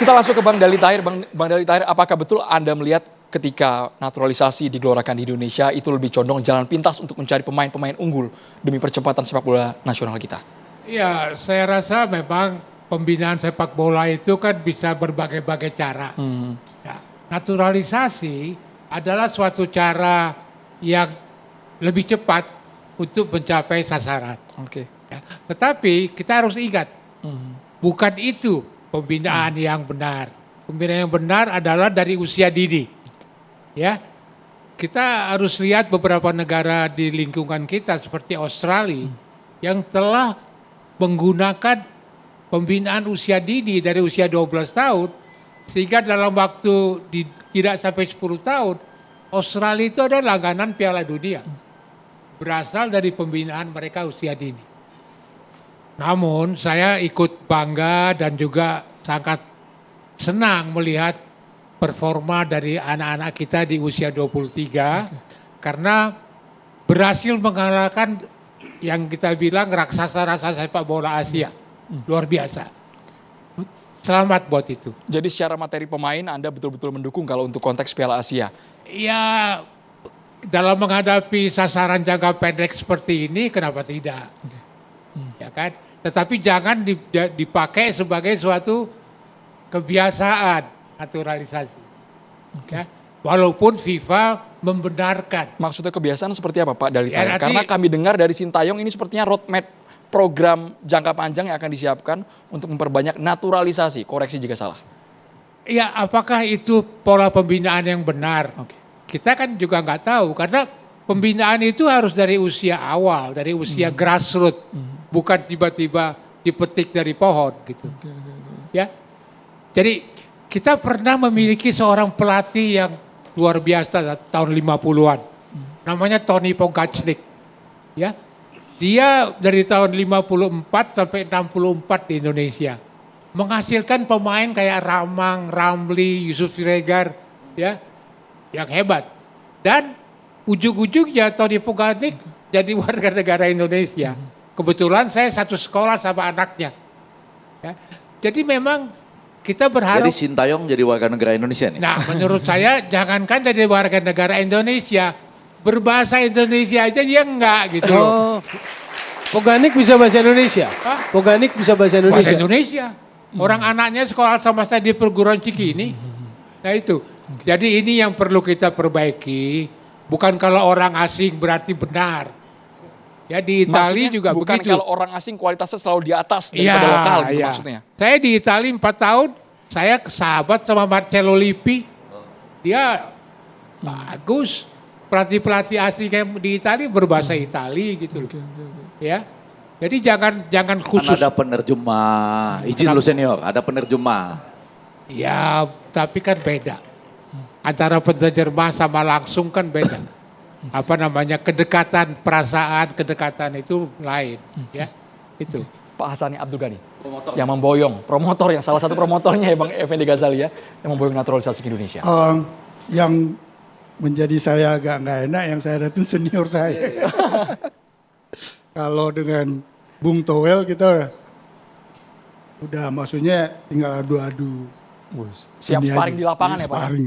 Kita langsung ke Bang Dali Tahir. Bang Dali Tahir, apakah betul Anda melihat ketika naturalisasi digelorkan di Indonesia itu lebih condong jalan pintas untuk mencari pemain-pemain unggul demi percepatan sepak bola nasional kita? Ya, saya rasa memang pembinaan sepak bola itu kan bisa berbagai-bagai cara. Ya, naturalisasi adalah suatu cara yang lebih cepat untuk mencapai sasaran. Oke. Ya, tetapi kita harus ingat, bukan itu pembinaan yang benar. Pembinaan yang benar adalah dari usia dini. Ya, kita harus lihat beberapa negara di lingkungan kita seperti Australia yang telah menggunakan pembinaan usia dini dari usia 12 tahun sehingga dalam waktu tidak sampai 10 tahun Australia itu ada langganan Piala Dunia berasal dari pembinaan mereka usia dini. Namun saya ikut bangga dan juga sangat senang melihat performa dari anak-anak kita di usia 23 karena berhasil mengalahkan yang kita bilang raksasa sepak bola Asia. Luar biasa. Selamat buat itu. Jadi secara materi pemain Anda betul-betul mendukung kalau untuk konteks Piala Asia? Ya, dalam menghadapi sasaran jangka pendek seperti ini, kenapa tidak? Ya kan? Tetapi jangan dipakai sebagai suatu kebiasaan naturalisasi. Ya, walaupun FIFA membenarkan. Maksudnya kebiasaan seperti apa Pak Dali Tahir? Ya, Karena kami dengar dari Sintayong ini sepertinya roadmap program jangka panjang yang akan disiapkan untuk memperbanyak naturalisasi. Koreksi jika salah. Ya, apakah itu pola pembinaan yang benar? Oke. Kita kan juga nggak tahu karena pembinaan itu harus dari usia awal, dari usia grassroots, bukan tiba-tiba dipetik dari pohon gitu. Ya, jadi kita pernah memiliki seorang pelatih yang luar biasa tahun 50-an. Namanya Tony Pogacnik. Ya. Dia dari tahun 54 sampai 64 di Indonesia. Menghasilkan pemain kayak Ramang, Ramli, Yusuf Siregar, ya, yang hebat. Dan ujung-ujungnya Tony Pogacnik jadi warga negara Indonesia. Kebetulan saya satu sekolah sama anaknya. Ya. Jadi memang kita berharap. Jadi Sintayong jadi warga negara Indonesia nih? Nah, menurut saya jangankan jadi warga negara Indonesia, berbahasa Indonesia aja dia enggak gitu loh. Oh, Pogacnik bisa bahasa Indonesia? Hah? Pogacnik bisa bahasa Bahasa Indonesia? Indonesia. Orang anaknya sekolah sama saya di perguruan Cikini. Nah itu. Jadi ini yang perlu kita perbaiki. Bukan kalau orang asing berarti benar. Ya di Italia Maksudnya juga bukan begitu. kalau orang asing kualitasnya selalu di atas daripada lokal gitu maksudnya. Saya di Italia 4 tahun, saya sahabat sama Marcello Lippi. Dia bagus. Pelatih-pelatih asing yang di Italia berbahasa Italia gitu loh. Ya. Jadi jangan Kan khusus. ada penerjemah. Izin lu senior, ada penerjemah. Ya, tapi kan beda. Antara penerjemah sama langsung kan beda. Apa namanya, kedekatan perasaan, kedekatan itu lain. Ya, itu. Pak Hasani Abdul Ghani yang memboyong, yang salah satu promotornya ya Bang Effendi Ghazali ya, yang memboyong naturalisasi ke Indonesia. Yang menjadi saya agak nggak enak, yang saya hadapin senior saya. Kalau dengan Bung Towel kita udah maksudnya tinggal adu-adu. Siap Ini sparring aja. di lapangan Iya, ya Pak? sparring.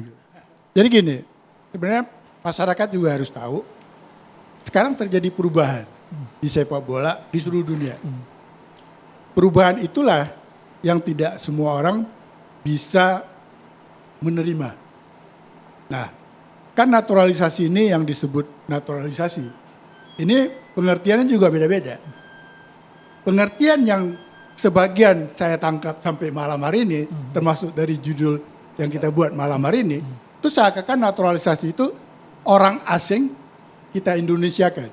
Jadi gini, sebenarnya masyarakat juga harus tahu, sekarang terjadi perubahan di sepak bola di seluruh dunia. Perubahan itulah yang tidak semua orang bisa menerima. Nah, kan naturalisasi ini yang disebut naturalisasi. Ini pengertiannya juga beda-beda. Pengertian yang sebagian saya tangkap sampai malam hari ini, termasuk dari judul yang kita buat malam hari ini, itu seakan-akan naturalisasi itu orang asing kita Indonesiakan.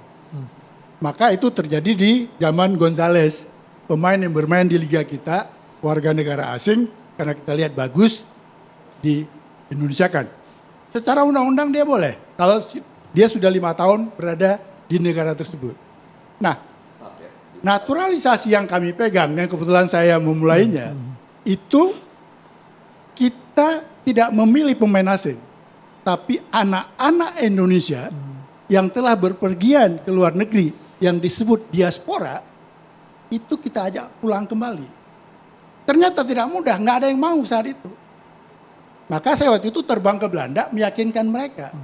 Maka itu terjadi di zaman Gonzales, pemain yang bermain di liga kita, warga negara asing, karena kita lihat bagus, di Indonesiakan. Secara undang-undang dia boleh, kalau dia sudah 5 tahun berada di negara tersebut. Nah, naturalisasi yang kami pegang, yang kebetulan saya memulainya, itu kita tidak memilih pemain asing, tapi anak-anak Indonesia yang telah berpergian ke luar negeri, yang disebut diaspora, itu kita ajak pulang kembali. Ternyata tidak mudah, nggak ada yang mau saat itu. Maka saya waktu itu terbang ke Belanda meyakinkan mereka.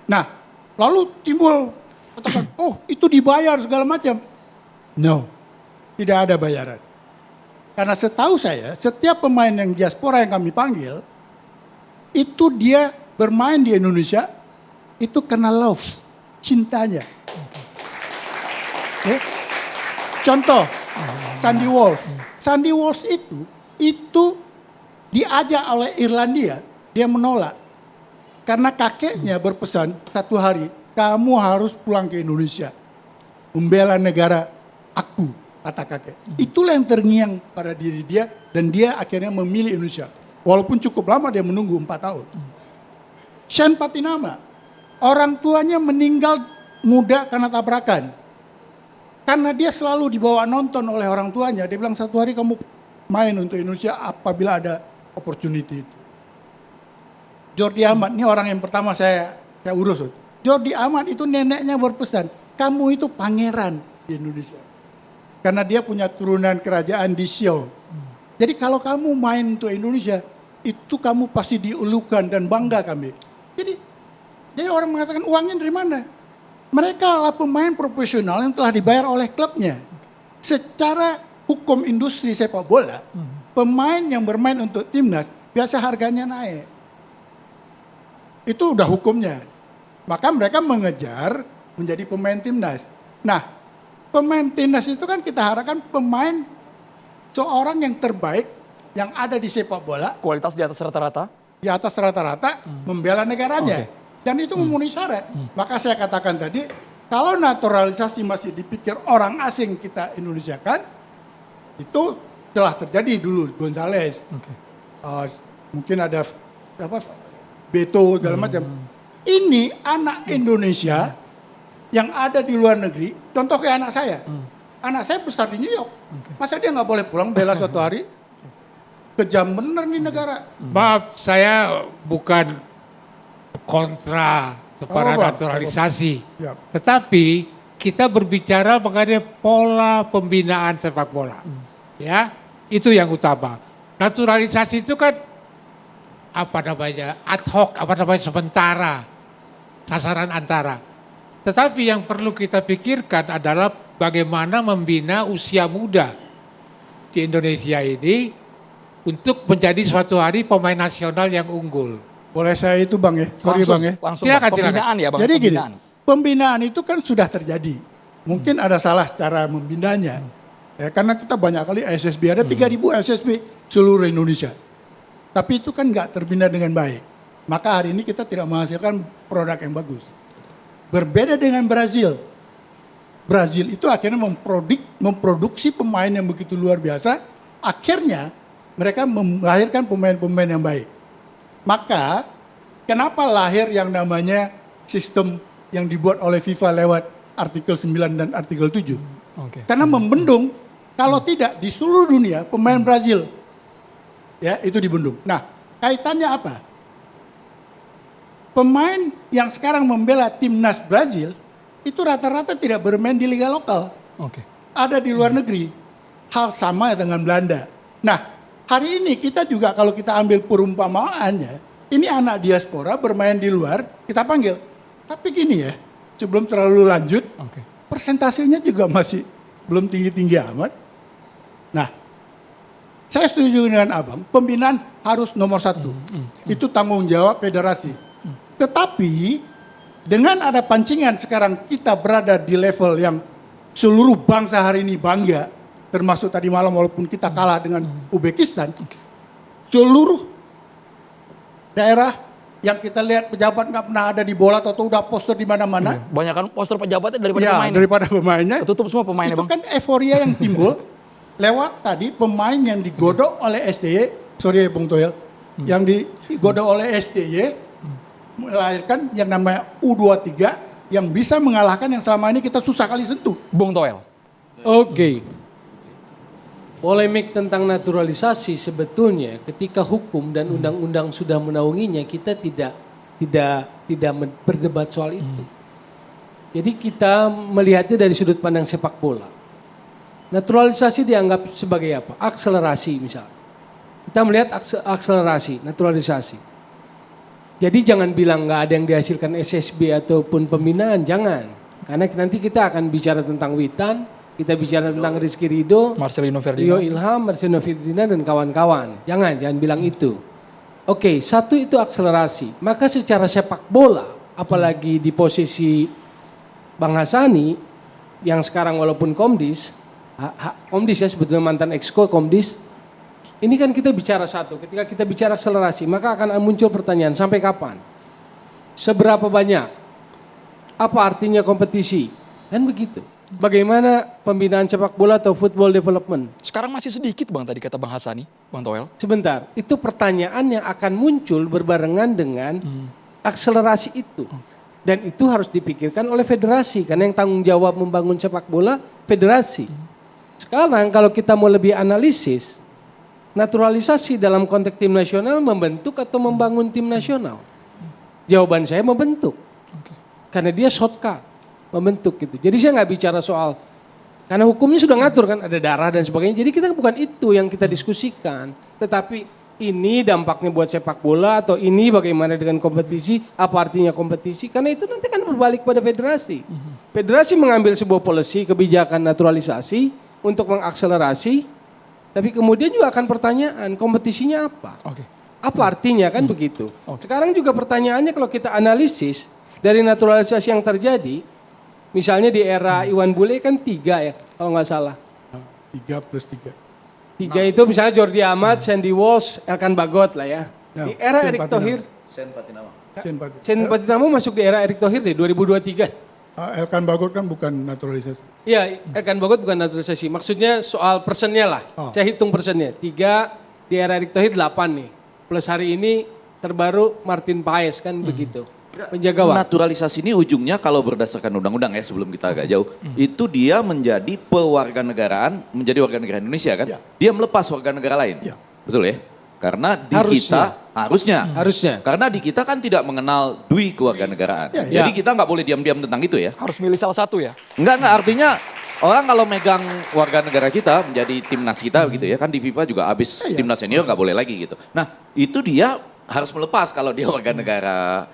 Nah, lalu timbul katakan, oh itu dibayar segala macam. No, tidak ada bayaran. Karena setahu saya, setiap pemain yang diaspora yang kami panggil, itu dia bermain di Indonesia, itu karena love, cintanya. Okay. Contoh, Sandy Walsh. Sandy Walsh itu diajak oleh Irlandia, dia menolak. Karena kakeknya berpesan satu hari, kamu harus pulang ke Indonesia. Membela negara aku, kata kakek. Itulah yang terngiang pada diri dia, dan dia akhirnya memilih Indonesia. Walaupun cukup lama dia menunggu 4 tahun. Shane Patinama, orang tuanya meninggal muda karena tabrakan. Karena dia selalu dibawa nonton oleh orang tuanya, dia bilang satu hari kamu main untuk Indonesia apabila ada opportunity itu. Jordi Amat, ini orang yang pertama saya urus. Jordi Amat itu neneknya berpesan, kamu itu pangeran di Indonesia. Karena dia punya turunan kerajaan di Siau. Jadi kalau kamu main untuk Indonesia, itu kamu pasti diulukan dan bangga kami. Jadi orang mengatakan uangnya dari mana? Mereka adalah pemain profesional yang telah dibayar oleh klubnya. Secara hukum industri sepak bola, pemain yang bermain untuk timnas biasa harganya naik. Itu udah hukumnya. Maka mereka mengejar menjadi pemain timnas. Nah, pemain timnas itu kan kita harapkan pemain seorang yang terbaik yang ada di sepak bola. Kualitas di atas rata-rata? Di atas rata-rata membela negaranya. Okay. Dan itu memenuhi syarat. Maka saya katakan tadi, kalau naturalisasi masih dipikir orang asing kita Indonesiakan, itu telah terjadi dulu Gonzales. Okay. Mungkin ada Beto segala macam. Ini anak Indonesia yang ada di luar negeri, contoh kayak anak saya. Anak saya besar di New York. Masa dia nggak boleh pulang bela suatu hari? Kejam bener nih negara. Maaf, saya bukan kontra kepada naturalisasi. Tetapi kita berbicara mengenai pola pembinaan sepak bola. Ya, itu yang utama. Naturalisasi itu kan ad hoc, sementara, sasaran antara. Tetapi yang perlu kita pikirkan adalah bagaimana membina usia muda di Indonesia ini untuk menjadi suatu hari pemain nasional yang unggul. Boleh saya itu Bang ya? Sorry Bang ya. Langsung pembinaan ya Bang. Jadi gini, pembinaan itu kan sudah terjadi. Mungkin ada salah cara membinanya. Ya, karena kita banyak kali SSB, ada 3.000 SSB seluruh Indonesia. Tapi itu kan nggak terbina dengan baik. Maka hari ini kita tidak menghasilkan produk yang bagus. Berbeda dengan Brazil. Brazil itu akhirnya memproduksi pemain yang begitu luar biasa. Akhirnya mereka melahirkan pemain-pemain yang baik. Maka kenapa lahir yang namanya sistem yang dibuat oleh FIFA lewat artikel 9 dan artikel 7? Okay. Karena membendung, kalau tidak di seluruh dunia pemain Brazil ya itu dibendung. Nah, kaitannya apa? Pemain yang sekarang membela timnas Brazil itu rata-rata tidak bermain di liga lokal. Okay. Ada di luar negeri. Hal sama dengan Belanda. Nah, hari ini kita juga kalau kita ambil perumpamaannya, ini anak diaspora bermain di luar, kita panggil. Tapi gini ya, sebelum terlalu lanjut, persentasenya juga masih belum tinggi-tinggi amat. Nah, saya setuju dengan Abang, pembinaan harus nomor 1. Itu tanggung jawab federasi. Tetapi, dengan ada pancingan sekarang kita berada di level yang seluruh bangsa hari ini bangga, termasuk tadi malam walaupun kita kalah dengan Uzbekistan, seluruh daerah yang kita lihat pejabat nggak pernah ada di bola atau udah poster di mana-mana. Banyak kan poster pejabatnya daripada pemainnya. Daripada pemainnya. Tutup semua pemainnya Bang. Itu kan euforia yang timbul lewat tadi pemain yang digodok oleh STY, sorry Bung Toel, yang digodok oleh STY melahirkan yang namanya U23 yang bisa mengalahkan yang selama ini kita susah kali sentuh. Bung Toel. Oke. Polemik tentang naturalisasi sebetulnya ketika hukum dan undang-undang sudah menaunginya kita tidak berdebat soal itu. Jadi kita melihatnya dari sudut pandang sepak bola. Naturalisasi dianggap sebagai apa? Akselerasi misalnya. Kita melihat akselerasi, naturalisasi. Jadi jangan bilang nggak ada yang dihasilkan SSB ataupun pembinaan, jangan. Karena nanti kita akan bicara tentang Witan, kita bicara tentang Rizky Ridho, Marcelino Rio Ferdinand. Ilham, Marcelino Ferdinand dan kawan-kawan. Jangan bilang itu. Oke, satu itu akselerasi. Maka secara sepak bola, apalagi di posisi Bang Hassani, yang sekarang walaupun Komdis ya sebetulnya mantan Exco Komdis, ini kan kita bicara satu. Ketika kita bicara akselerasi, maka akan muncul pertanyaan, sampai kapan? Seberapa banyak? Apa artinya kompetisi? Kan begitu. Bagaimana pembinaan sepak bola atau football development? Sekarang masih sedikit Bang tadi kata Bang Hassani, Bang Toel. Sebentar, itu pertanyaan yang akan muncul berbarengan dengan akselerasi itu. Dan itu harus dipikirkan oleh federasi, karena yang tanggung jawab membangun sepak bola, federasi. Sekarang kalau kita mau lebih analisis, naturalisasi dalam konteks tim nasional membentuk atau membangun tim nasional? Jawaban saya membentuk. Karena dia shortcut, membentuk gitu. Jadi saya nggak bicara soal, karena hukumnya sudah ngatur kan, ada darah dan sebagainya. Jadi kita bukan itu yang kita diskusikan. Tetapi ini dampaknya buat sepak bola atau ini bagaimana dengan kompetisi, apa artinya kompetisi. Karena itu nanti kan berbalik pada federasi. Federasi mengambil sebuah policy, kebijakan naturalisasi untuk mengakselerasi. Tapi kemudian juga akan pertanyaan, kompetisinya apa? Apa artinya kan begitu. Sekarang juga pertanyaannya kalau kita analisis, dari naturalisasi yang terjadi, misalnya di era Iwan Bule kan 3 ya, kalau nggak salah. 3 plus 3. 3 itu misalnya Jordi Amat, Sandy Walsh, Elkan Bagot lah ya. Ya, Di era Sen Erick Patinama. Thohir, Sen Sen Patinama masuk di era Erick Thohir deh, 2023. Elkan Bagot kan bukan naturalisasi. Iya, Elkan Bagot bukan naturalisasi. Maksudnya soal persennya lah. Saya hitung persennya. 3 di era Erick Thohir 8 nih. Plus hari ini terbaru Martin Paes kan begitu. Penjaga waktu. Naturalisasi ini ujungnya kalau berdasarkan undang-undang ya sebelum kita agak jauh, itu dia menjadi pewarganegaraan, menjadi warga negara Indonesia kan? Ya. Dia melepas warga negara lain. Ya. Betul ya? Karena di Harusnya. kita harusnya. Karena di kita kan tidak mengenal dui kewarganegaraan. Ya, Jadi ya. kita nggak boleh diam-diam tentang itu ya. Harus milih salah satu ya? Enggak, artinya orang kalau megang warga negara kita menjadi timnas kita gitu ya, kan di FIFA juga habis Ya, ya. timnas senior nggak boleh lagi gitu. Nah itu dia harus melepas kalau dia warga negara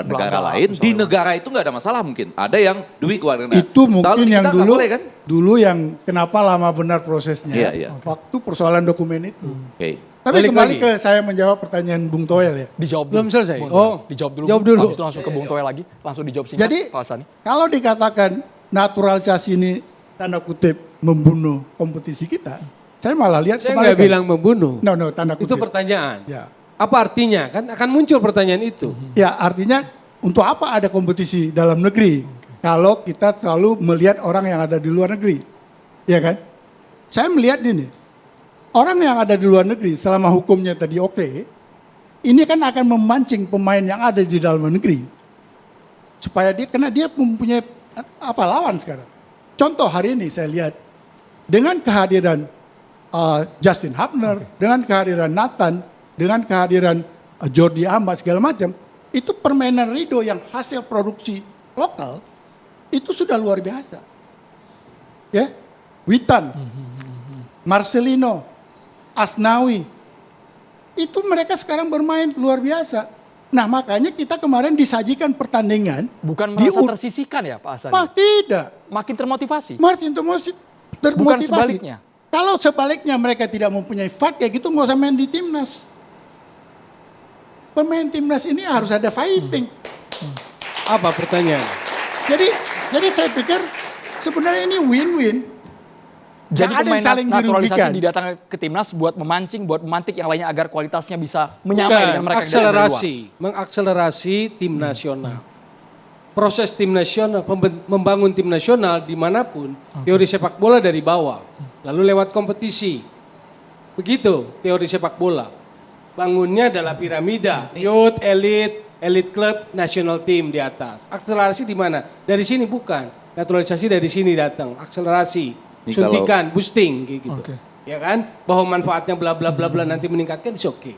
negara Belanda, lain. Di misalnya. negara itu nggak ada masalah mungkin. Ada yang duit keluarga negara. Itu Kalau mungkin di yang kita nggak dulu boleh, kan? dulu yang kenapa lama benar prosesnya. Iya, iya. Waktu persoalan dokumen itu. Oke. Tapi Balik kembali lagi. ke saya menjawab pertanyaan Bung Toel ya. Dijawab dulu. Belum selesai? Bung Oh, Toel. Dijawab dulu. jawab Bung. dulu. Habis itu langsung ke Bung Toel lagi. Langsung dijawab singkat Jadi Pak Hassani. kalau dikatakan naturalisasi ini tanda kutip membunuh kompetisi kita, saya malah lihat Saya nggak bilang membunuh. No, tanda kutip. Itu pertanyaan. Ya. Apa artinya? Kan akan muncul pertanyaan itu. Ya, artinya untuk apa ada kompetisi dalam negeri kalau kita selalu melihat orang yang ada di luar negeri, ya kan? Saya melihat ini, orang yang ada di luar negeri selama hukumnya tadi oke, ini kan akan memancing pemain yang ada di dalam negeri supaya dia, karena dia mempunyai lawan sekarang. Contoh hari ini saya lihat dengan kehadiran Justin Hubner, dengan kehadiran Nathan, dengan kehadiran Jordi Amat segala macam. Itu permainan Ridho yang hasil produksi lokal itu sudah luar biasa. Ya, Witan, Marcelino, Asnawi, itu mereka sekarang bermain luar biasa. Nah makanya kita kemarin disajikan pertandingan. Bukan di merasa tersisihkan ya Pak Hassani? Tidak. Makin termotivasi? Martin termotivasi. Bukan sebaliknya? Kalau sebaliknya mereka tidak mempunyai fight kayak gitu nggak usah main di timnas. Pemain timnas ini harus ada fighting. Apa pertanyaan? Jadi saya pikir sebenarnya ini win-win. Jadi Nggak ada yang pemain saling naturalisasi dirugikan. didatangkan ke timnas buat memancing, buat memantik yang lainnya agar kualitasnya bisa menyamai dengan mereka yang dari luar. akselerasi, mengakselerasi tim nasional. Proses tim nasional, membangun tim nasional dimanapun, teori sepak bola dari bawah, lalu lewat kompetisi. Begitu teori sepak bola. Bangunnya adalah piramida, youth, elite club, national team di atas. Akselerasi di mana? Dari sini bukan. Naturalisasi dari sini datang, akselerasi, Ini suntikan, boosting kayak gitu. Oke. Ya kan? Bahwa manfaatnya bla bla bla bla nanti meningkatkan, it's okay.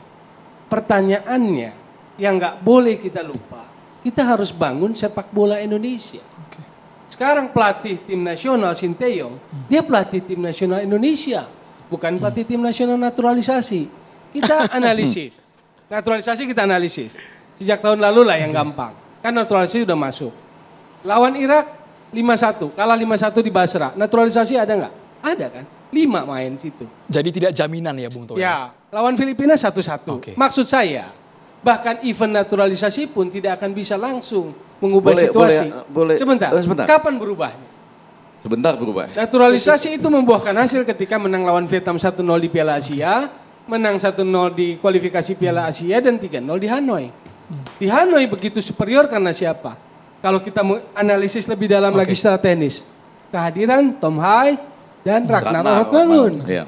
Pertanyaannya yang nggak boleh kita lupa, kita harus bangun sepak bola Indonesia. Sekarang pelatih tim nasional Sinteyong, dia pelatih tim nasional Indonesia, bukan pelatih tim nasional naturalisasi. Kita analisis. Naturalisasi kita analisis. Sejak tahun lalu lah yang gampang. Kan naturalisasi sudah masuk. Lawan Irak 5-1, kalah 5-1 di Basra. Naturalisasi ada nggak? Ada kan? 5 main situ. Jadi tidak jaminan ya Bung Toel? Ya, lawan Filipina 1-1. Oke. Maksud saya, bahkan event naturalisasi pun tidak akan bisa langsung mengubah situasi. Sebentar. Kapan berubahnya? Sebentar berubah. Naturalisasi itu membuahkan hasil ketika menang lawan Vietnam 1-0 di Piala Asia, menang 1-0 di kualifikasi Piala Asia, dan 3-0 di Hanoi. Di Hanoi begitu superior karena siapa? Kalau kita menganalisis lebih dalam lagi secara teknis, kehadiran Tom Hai dan Ragnar Ortmangun. Iya.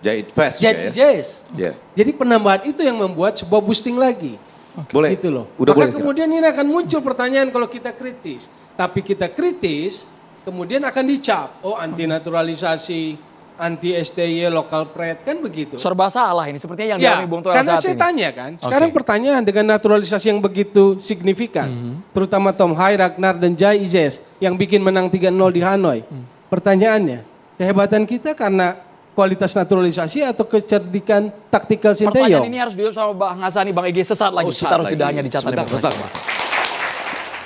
Jahit Fest. Ya. Jadi penambahan itu yang membuat sebuah boosting lagi. Boleh. Gitu loh. Udah Maka boleh. kemudian ini akan muncul pertanyaan kalau kita kritis. Tapi kita kritis, kemudian akan dicap. Oh, anti naturalisasi, anti STY, local pride, kan begitu. Serba salah ini sepertinya yang Ya, dialami Bung Toel karena saat saya ini. tanya kan. Sekarang pertanyaan dengan naturalisasi yang begitu signifikan. Terutama Tom Hai, Ragnar, dan Jai Izes yang bikin menang 3-0 di Hanoi. Pertanyaannya, kehebatan kita karena kualitas naturalisasi atau kecerdikan taktikal Pertanyaan Sinteyong? ini harus dijawab sama Bang Hassani, Bang Egy sesaat lagi. Kita harus tidak hanya dicatat. Sebentar.